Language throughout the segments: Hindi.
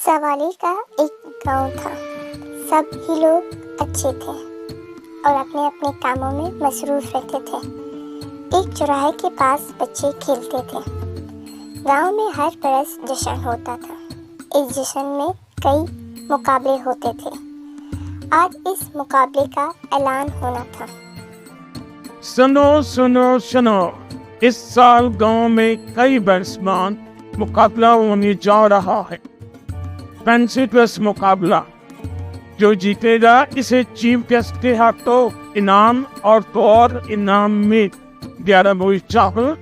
सवाली का एक गांव था। सब ही लोग अच्छे थे और अपने अपने कामों में मसरूफ रहते थे। एक चौराहे के पास बच्चे खेलते थे। गांव में हर बरस जश्न होता था। इस जश्न में कई मुकाबले होते थे। आज इस मुकाबले का ऐलान होना था। सुनो सुनो सुनो, इस साल गांव में कई बरसमान मुकाबला होने जा रहा है। फैंसी ड्रेस मुकाबला। जो जीतेगा इसे चीफ गेस्ट के हाथों इनाम और तो और इनाम में 11 बोरी चावल,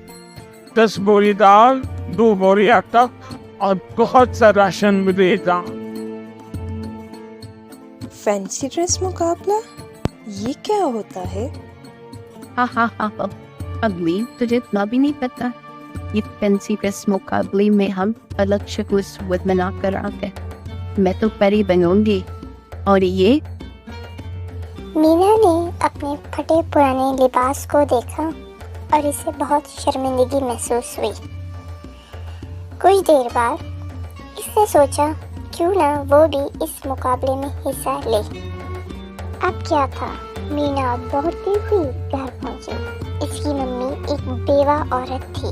10 बोरी दाल, 2 बोरी आटा और बहुत सा राशन मिलेगा। फैंसी ड्रेस मुकाबला, ये क्या होता है? हा अगली तुझे इतना भी नहीं पता। ये फैंसी ड्रेस मुकाबले में हम अलग शक्ल मना कर आते। मैं तो परी बनूंगी। और ये मीना ने अपने फटे पुराने लिबास को देखा और इसे बहुत शर्मिंदगी महसूस हुई। कुछ देर बाद इसने सोचा क्यों ना वो भी इस मुकाबले में हिस्सा ले। अब क्या था, मीना बहुत तेजी घर पहुंची। इसकी मम्मी एक बेवा औरत थी।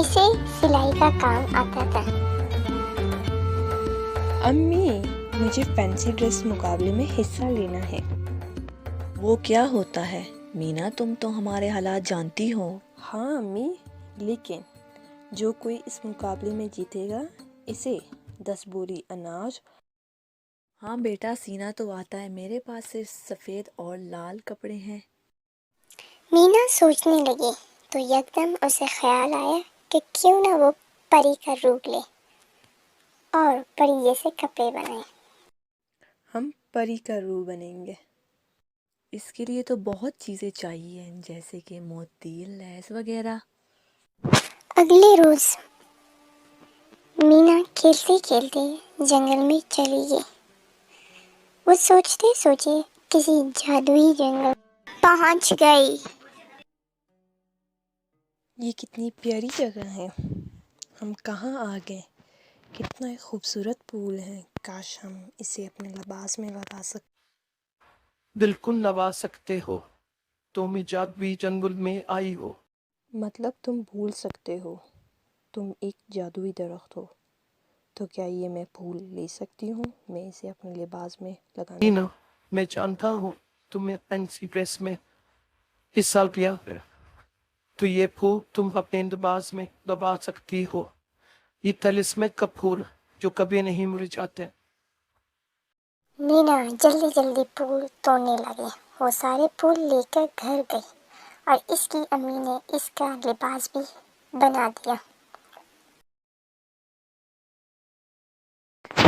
इसे सिलाई का काम आता था। अम्मी, मुझे फैंसी ड्रेस मुकाबले में हिस्सा लेना है। वो क्या होता है मीना, तुम तो हमारे हालात जानती हो। हाँ अम्मी, लेकिन जो कोई इस मुकाबले में जीतेगा इसे 10 बोरी अनाज। हाँ बेटा, सीना तो आता है, मेरे पास सिर्फ सफ़ेद और लाल कपड़े हैं। मीना सोचने लगी तो यकदम उसे ख्याल आया कि क्यों ना वो परी का रूप ले और परी जैसे कपड़े बनाए। हम परी का रूप बनेंगे। इसके लिए तो बहुत चीज़ें चाहिए, जैसे कि मोती, लैस वगैरह। अगले रोज मीना खेलते खेलते जंगल में चली गई। वो सोचते सोचे किसी जादुई जंगल पहुंच गई। ये कितनी प्यारी जगह है। हम कहाँ आ गए? कितना खूबसूरत फूल है। काश हम इसे अपने लिबास में लगा सकते। बिल्कुल लगा सकते हो। तुम जादुई जंगल में आई हो। मतलब तुम भूल सकते हो तुम एक जादुई दरख्त हो। तो क्या ये मैं फूल ले सकती हूँ? मैं इसे अपने लिबास में लगाने। मीना, मैं जानता हूँ तुम्हें फैंसी ड्रेस में हिस्सा लिया है, तो ये फूल तुम अपने लिबास में दबा सकती हो। ये तलिस्मे का फूल जो कभी नहीं मुरझाते। मीना जल्दी जल्दी फूल तोड़ने लगी। वो सारे फूल लेकर घर गई और इसकी अम्मी ने इसका लिबास भी बना दिया।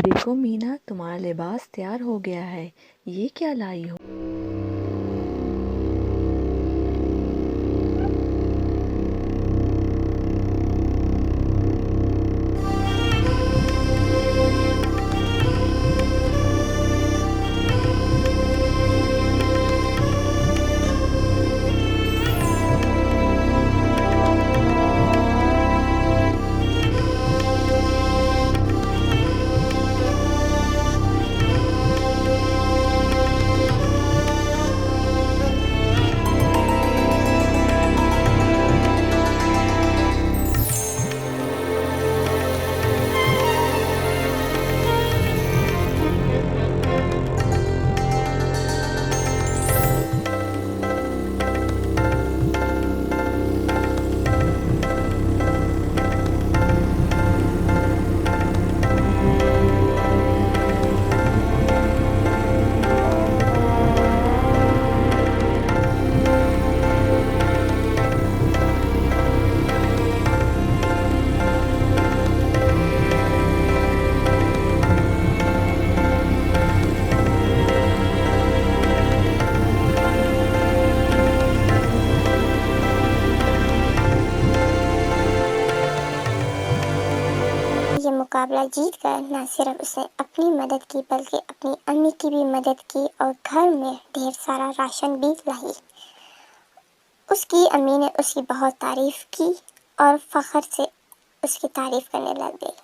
देखो मीना, तुम्हारा लिबास तैयार हो गया है। ये क्या लाई हो? ये मुकाबला जीतकर न सिर्फ उसने अपनी मदद की बल्कि अपनी अम्मी की भी मदद की और घर में ढेर सारा राशन भी लाई। उसकी अम्मी ने उसकी बहुत तारीफ की और फख्र से उसकी तारीफ करने लग गई।